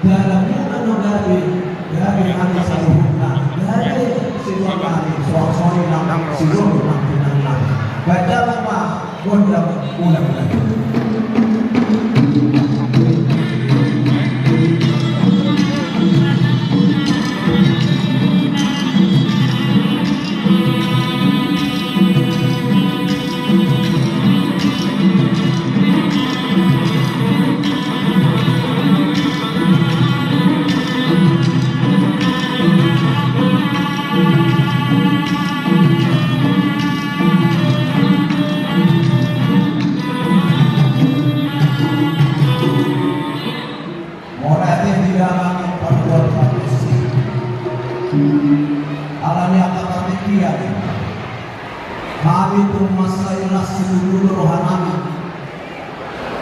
dalamnya anu dari hati saluhna dari situasi suasana nang siluh nang pinang baca apa gondang ulang lagi. Alanya kata tikian kami tu masailah seluruh rohanami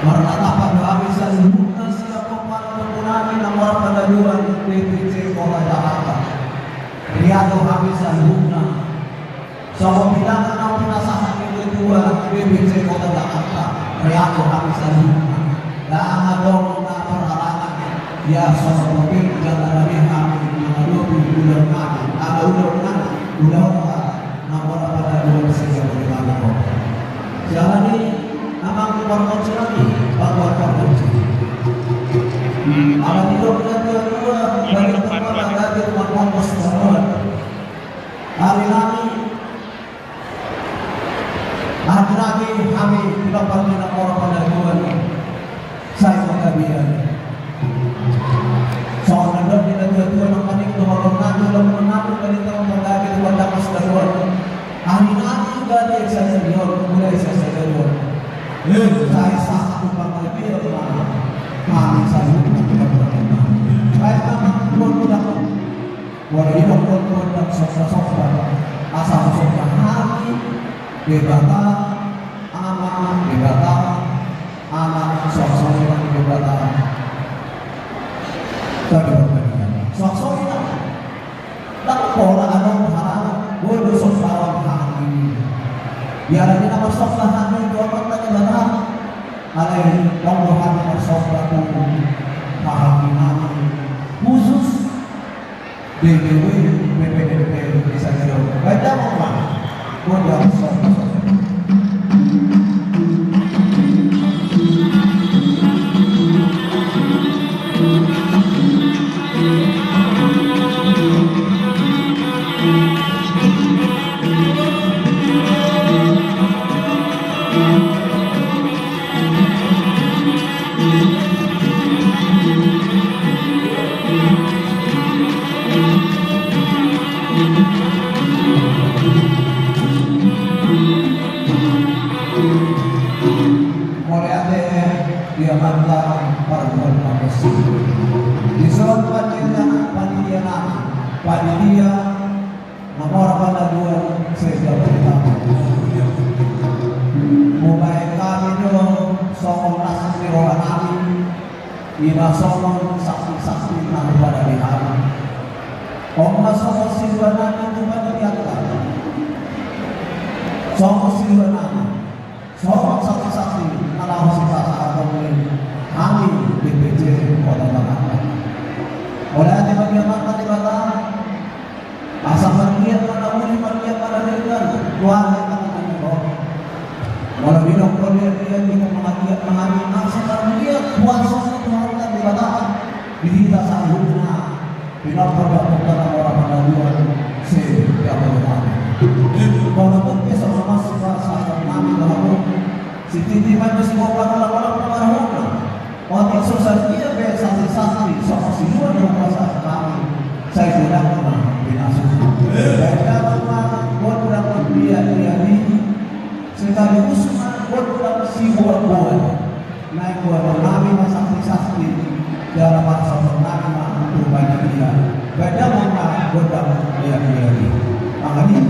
marnata pada habisan bukan siapa para pengunami nomor pada dua PPC Kota Jakarta Riado habisan bukan sama bilangan nabi nasahan yang kedua PPC Kota Jakarta Riado habisan bukan dan adong na perhalangan ya sama pemimpin jalan kami udah nomor pada dua sehingga bagaimana kok jangan ini amang keluar kunci lagi keluar kunci alam hidup dan kedua bagi tempat ada rumah kompos bangunan hari lagi kami dapat nomor pada dua saya mengkabian soalnya kita dua nomor ini nomor mengaku dari tahun berlagi dua dapat seluruh hari dari saya senior mulai saya senior saya satu pakai pil kami saya baik memang budak boleh hidup budak sok-sok asal sok hati debata anak sok-sok yang debata sok-sok tak pola anong harap boleh sosok hati biar kita masuk ke hati doang tak kebenar alai kalau hati masuk ke pahami hati khusus DPW PPDP bisa jadi baca apa boleh masuk dia mantan perempuan profesi di surat panitia nomor pada dua sejak pertama mulai kami dulu sokong nasi rohani ina sokong saksi-saksi nang pada dihari omna sokong silwanani itu pada diangkat sokong silwanani sokong saksi-saksi kalau sisa kami DPC Kota Jakarta. Oleh hati bagian mata di batang, asal bagian mana boleh bagian pada dengan keluarga tangan kau. Walau hidup dia mengambil asal bagian kuasa keluarga di batang, kita sanggupnya bila bergabungkan orang pada dua setiap orang. Walaupun besok masuk rasa kami kalau si titipan mesti mau pada waktu susah dia saksi-saksi soal semua yang kuasa kami saya tidak pernah binasa dan dapat buat dapat dia ini sekali usaha buat si buat naik buat kami saksi-saksi dalam masa kami untuk banyak dia beda mana buat dia ini makanya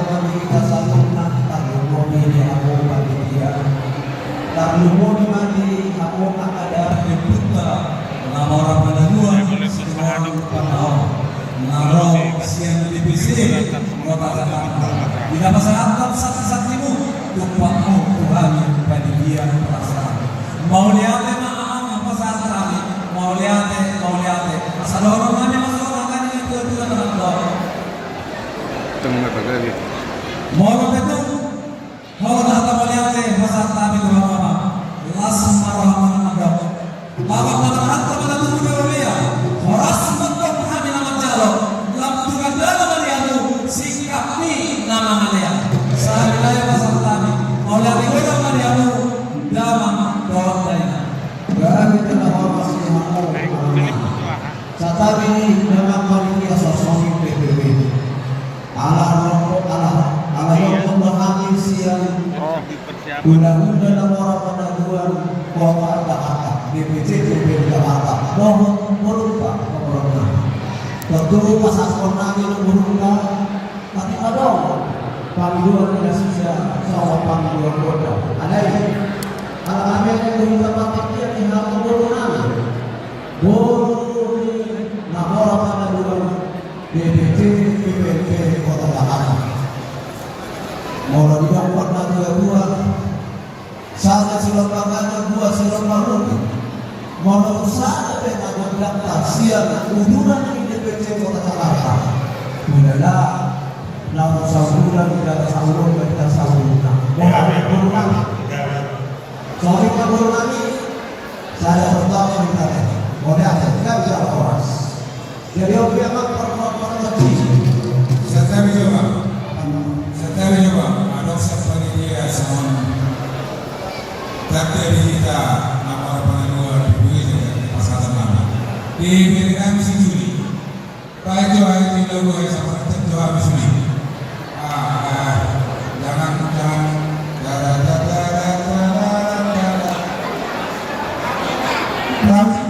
kami kita selalu nak lumoni di aku bagi dia. Tak lumoni mandi aku ada Dibuka nama orang penangguan semua panau naro siang di PC kota Jakarta tidak masyarakat saksi-saksimu tumpahmu Tuhan bagi dia perasaan mau lihat maaf apa saat kami mau lihat asal orang kami masuk orang kami itu orang tua tengah lagi mau betul mau datang melihat pasal kami Tuhan mama langsung marah agama Bapak mengatakan kepada tubuh Berolia, horas mentok kami nama jalo, lampukan dalam melihatmu, sikap ni nama melihat. Saat wilayah pasal kami, oleh digodam melihatmu, dalam dorong daya. Berarti telah hormat sihamu. Saat ini memang manusia sosok PBB. Allah yang memahami siang. Mudah-mudahan dalam orang penangguhan kota Jakarta, DPC Jakarta, mohon melupa pemerintah. Tentu pasal konami melupa, tapi ada panduan Indonesia sama panduan kota. Ada ini, kalau kami yang berita pakai di halaman konami, boleh nak orang penangguhan DPC kota Jakarta. Mau dia pernah dua saya silapangnya dua silapang mau saya dengan mendaftar siang udunan di DPC Kota Jakarta udahlah namun sahuran tidak sahur kita sahuran sorry kabur saya pertama minta boleh ada tidak bisa horas jadi oke amat perempuan kecil Saya coba ada sesuatu dia sama tapi kita nama orang penangguhan itu di pasal mana di Amerika misi Juli baik itu hari ini lagu yang sama itu habis ini jangan Terima